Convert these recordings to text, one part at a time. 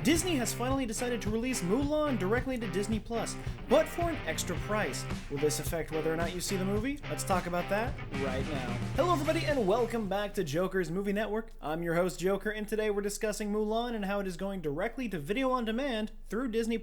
Disney has finally decided to release Mulan directly to Disney+, but for an extra price. Will this affect whether or not you see the movie? Let's talk about that right now. Hello everybody and welcome back to Joker's Movie Network. I'm your host Joker, and today we're discussing Mulan and how it is going directly to video on demand through Disney+.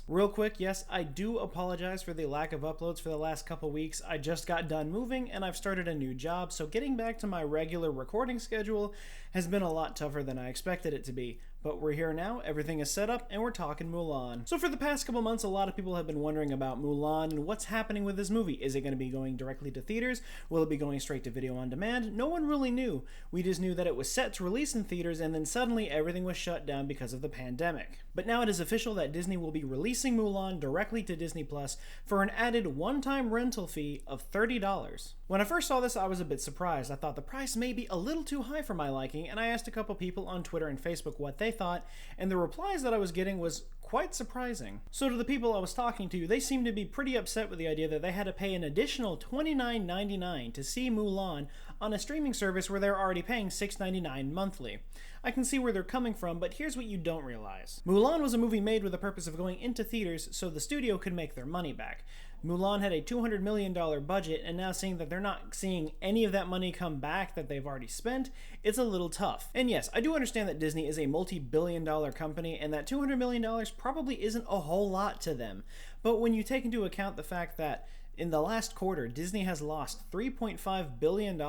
Real quick, yes, I do apologize for the lack of uploads for the last couple weeks. I just got done moving and I've started a new job, so getting back to my regular recording schedule has been a lot tougher than I expected it to be. But we're here now, everything is set up, and we're talking Mulan. So for the past couple months, a lot of people have been wondering about Mulan and what's happening with this movie. Is it going to be going directly to theaters? Will it be going straight to video on demand? No one really knew. We just knew that it was set to release in theaters, and then suddenly everything was shut down because of the pandemic. But now it is official that Disney will be releasing Mulan directly to Disney Plus for an added one-time rental fee of $30. When I first saw this, I was a bit surprised. I thought the price may be a little too high for my liking, and I asked a couple people on Twitter and Facebook what they thought, and the replies that I was getting was quite surprising. So to the people I was talking to, they seemed to be pretty upset with the idea that they had to pay an additional $29.99 to see Mulan on a streaming service where they're already paying $6.99 monthly. I can see where they're coming from, but here's what you don't realize. Mulan was a movie made with the purpose of going into theaters so the studio could make their money back. Mulan had a $200 million budget, and now seeing that they're not seeing any of that money come back that they've already spent, it's a little tough. And yes, I do understand that Disney is a multi-billion-dollar company, and that $200 million probably isn't a whole lot to them. But when you take into account the fact that in the last quarter, Disney has lost $3.5 billion,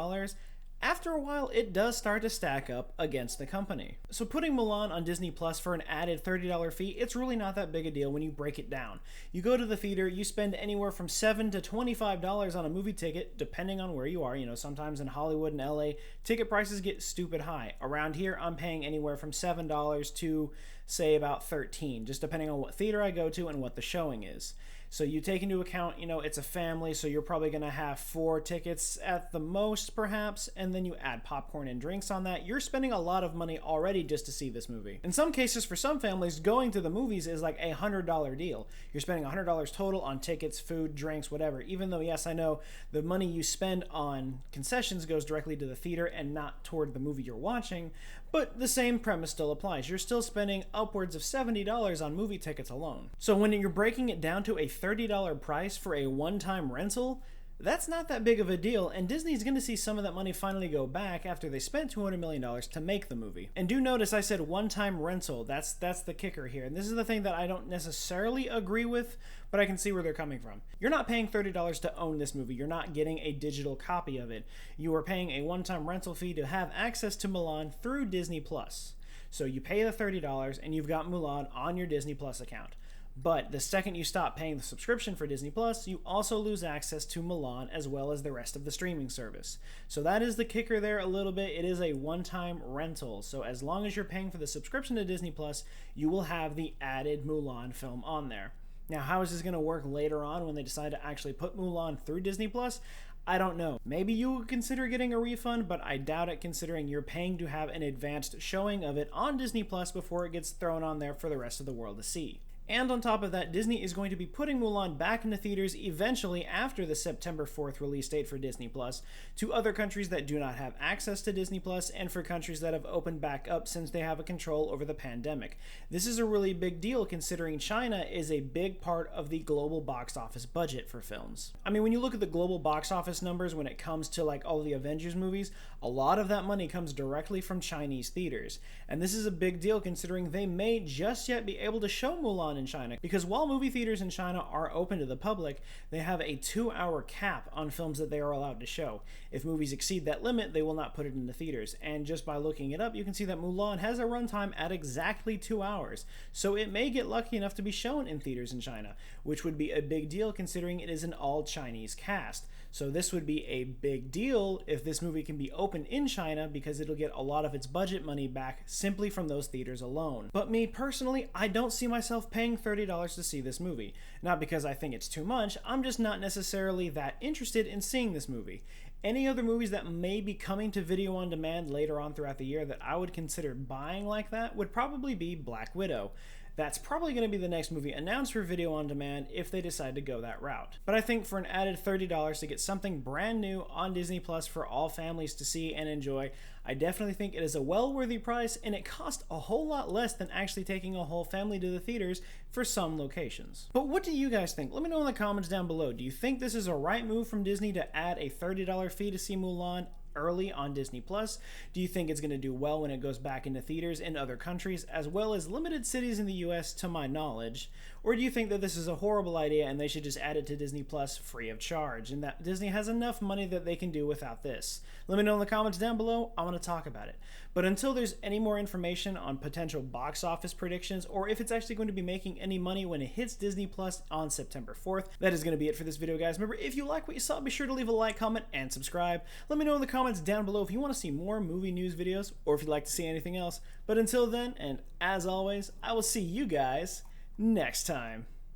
after a while, it does start to stack up against the company. So putting Mulan on Disney Plus for an added $30 fee, it's really not that big a deal when you break it down. You go to the theater, you spend anywhere from $7 to $25 on a movie ticket, depending on where you are. You know, sometimes in Hollywood and LA, ticket prices get stupid high. Around here, I'm paying anywhere from $7 to, say, about $13, just depending on what theater I go to and what the showing is. So you take into account, you know, it's a family, so you're probably going to have 4 tickets at the most, perhaps, and then you add popcorn and drinks on that. You're spending a lot of money already just to see this movie. In some cases, for some families, going to the movies is like a $100 deal. You're spending $100 total on tickets, food, drinks, whatever, even though, yes, I know the money you spend on concessions goes directly to the theater and not toward the movie you're watching, but the same premise still applies. You're still spending upwards of $70 on movie tickets alone. So when you're breaking it down to a $30 price for a one-time rental, that's not that big of a deal, and Disney's going to see some of that money finally go back after they spent $200 million to make the movie. And do notice I said one-time rental. That's the kicker here, and this is the thing that I don't necessarily agree with, but I can see where they're coming from. You're not paying $30 to own this movie. You're not getting a digital copy of it. You are paying a one-time rental fee to have access to Mulan through Disney Plus. So you pay the $30 and you've got Mulan on your Disney Plus account. But the second you stop paying the subscription for Disney Plus, you also lose access to Mulan as well as the rest of the streaming service. So that is the kicker there a little bit. It is a one-time rental. So as long as you're paying for the subscription to Disney Plus, you will have the added Mulan film on there. Now, how is this going to work later on when they decide to actually put Mulan through Disney Plus? I don't know. Maybe you would consider getting a refund, but I doubt it considering you're paying to have an advanced showing of it on Disney Plus before it gets thrown on there for the rest of the world to see. And on top of that, Disney is going to be putting Mulan back into theaters eventually after the September 4th release date for Disney Plus, to other countries that do not have access to Disney Plus, and for countries that have opened back up since they have a control over the pandemic. This is a really big deal considering China is a big part of the global box office budget for films. I mean, when you look at the global box office numbers when it comes to like all the Avengers movies, a lot of that money comes directly from Chinese theaters. And this is a big deal considering they may just yet be able to show Mulan in China, because while movie theaters in China are open to the public, they have a 2-hour cap on films that they are allowed to show. If movies exceed that limit, they will not put it into theaters, and just by looking it up, you can see that Mulan has a runtime at exactly 2 hours, so it may get lucky enough to be shown in theaters in China, which would be a big deal considering it is an all-Chinese cast. So this would be a big deal if this movie can be opened in China, because it'll get a lot of its budget money back simply from those theaters alone. But me personally, I don't see myself paying $30 to see this movie. Not because I think it's too much, I'm just not necessarily that interested in seeing this movie. Any other movies that may be coming to video on demand later on throughout the year that I would consider buying like that would probably be Black Widow. That's probably going to be the next movie announced for video on demand if they decide to go that route. But I think for an added $30 to get something brand new on Disney Plus for all families to see and enjoy, I definitely think it is a well-worthy price, and it costs a whole lot less than actually taking a whole family to the theaters for some locations. But what do you guys think? Let me know in the comments down below. Do you think this is a right move from Disney to add a $30 fee to see Mulan early on Disney Plus? Do you think it's going to do well when it goes back into theaters in other countries, as well as limited cities in the US to my knowledge? Or do you think that this is a horrible idea and they should just add it to Disney Plus free of charge, and that Disney has enough money that they can do without this? Let me know in the comments down below. I want to talk about it. But until there's any more information on potential box office predictions, or if it's actually going to be making any money when it hits Disney Plus on September 4th, that is going to be it for this video, guys. Remember, if you like what you saw, be sure to leave a like, comment, and subscribe. Let me know in the comments down below if you want to see more movie news videos, or if you'd like to see anything else. But until then, and as always, I will see you guys next time.